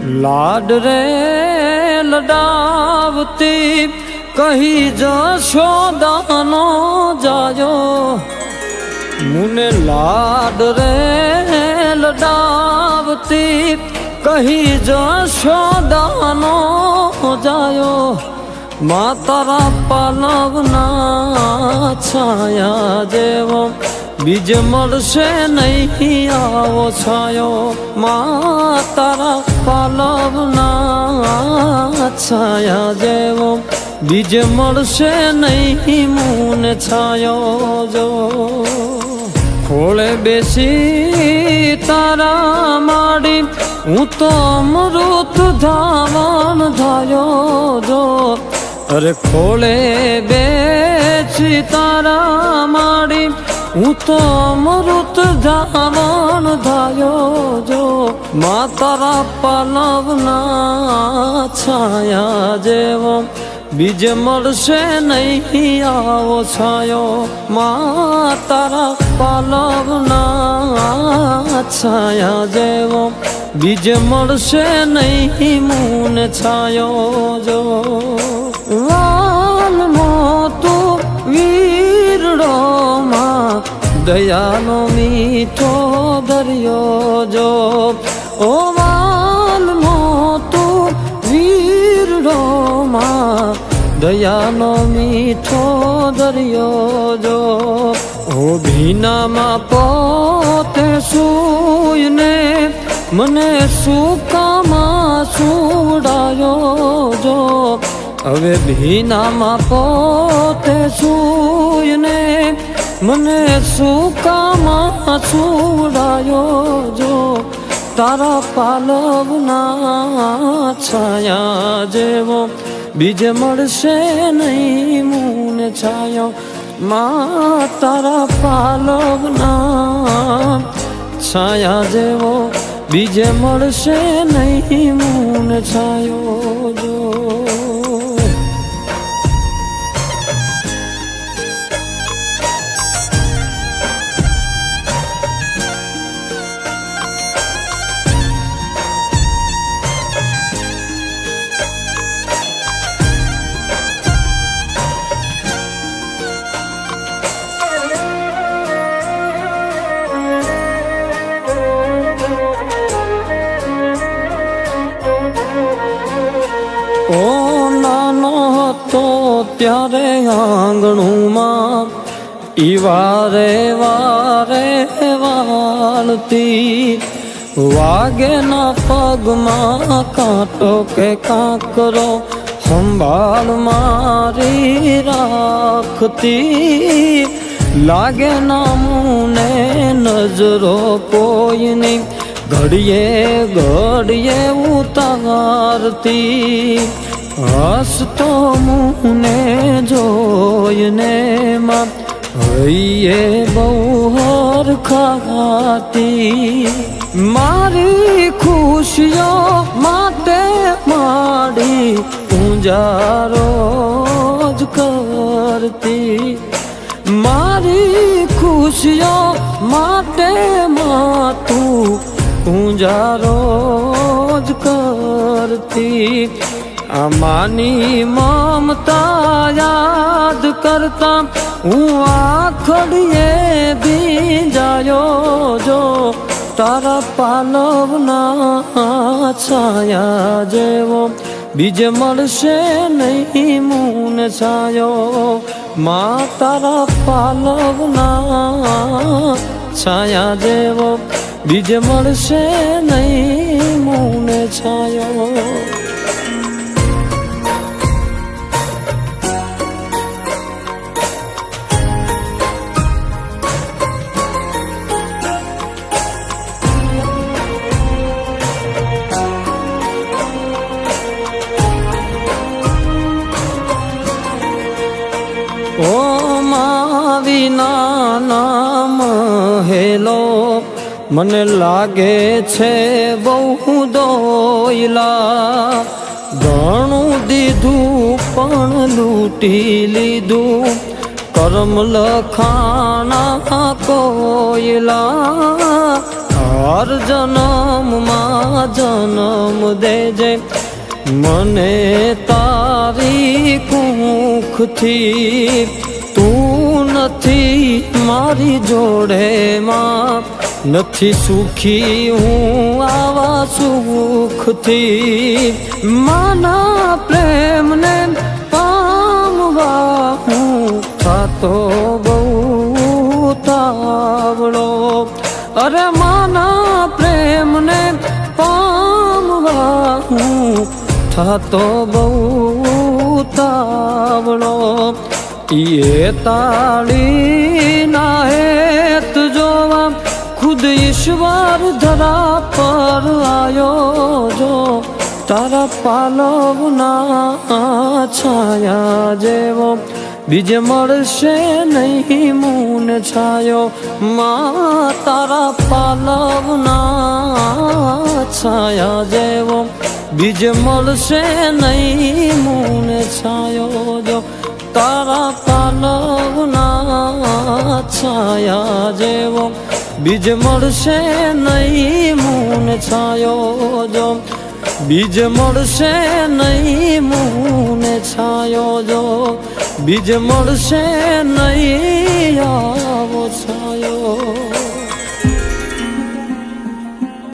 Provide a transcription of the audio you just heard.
લાડ રે લડાવતી કહી જશોદાનો જાયો મુને લાડ રે લડાવતી કહી જશોદાનો જાયો મા તારા પાલવના છાયા જેવો બીજ મળશે નહીં આવો છાયો મા તારા પાલવના છાયા જેવો બીજ મળશે નહીં મુને છાયો જો ખોળે બેસી તારા માડી હું તો અમૃત ધાવણ ધાયો જો અરે ખોળે બેસી તારા માડી હું તો અમૃત ધાવણ ધાયો જો મા તારા પાલવના છાયા જેવો બીજ મળશે નહીં આવો છાયો મા તારા પાલવના છાયા જેવો બીજ મળશે નહીં મુને છાયો જો વાલમો તું વીરડો માં દયાનો મીઠો દરિયો જો ઓ વાલમો તું વીરડો માં દયાનો મીઠો દરિયો જો ઓ ભીનામાં પોતે સૂઈને મને સુકામાં સુડાયો જો હવે ભીનામાં પોતે સૂઈને મને સુકામાં સુડાયો જો તારા પાલવના છાયા જેવો બીજ મળશે નહીં મુને છાયો મા તારા પાલવના છાયા જેવો બીજ મળશે નહીં મુને છાયો જો ઓ નાનો હતો ત્યારે આંગણુમાં ઈ વારે વારે વાળતી વાગે ના પગમાં કાંટો કે કાંકરો સંભાળ મારી રાખતી લાગે ના મુને નજરો કોઈની ઘડીએ ઘડીએ ઉતારતી હસતો મુને જોઈને માં હૈયે બહુ હરખાતી મારી ખુશીઓ માટે માડી પૂંજારો જ કરતી મારી ખુશીઓ માટે માં તું પૂંજારો જ કરતી આમાની મમતા યાદ કરતા હું આખડીએ ભીંજાયો જો તારા પાલવના છાયા જેવો બીજ મળશે નહીં મુને છાયો મા તારા પાલવના છાયા જેવો બીજ મળશે નહીં મુને છાયો ઓ મા વિના નામ હેલો મને લાગે છે બહુ દોયલા ઘણું દીધું પણ લૂંટી લીધું કર્મ લખાણા કોયલા હર જન્મમાં જન્મ દેજે મને તારી કુખથી તું નથી મારી જોડે માં નથી સુખી હું આવા સુખથી માના પ્રેમને પામવા હું થાતો બહુ તાવડો અરે માના પ્રેમને પામવા હું થાતો બહુ તાવડો એ તાળી ના હેત જોવા ખુદ ઈશ્વર ધરા પર આયો જો તારા પાલવના છાયા જેવો બીજે મળશે નહીં મૂન છાયો માં તારા પાલવના છાયા જેવો બીજે મળશે નહીં મૂન છાયો જો તારા પાલવના છાયા જેવો બીજ મળશે નહીં મૂન છાયો જો બીજ મળશે નહીં મૂન છાયો જો બીજ મળશે નહીં આવો છાયો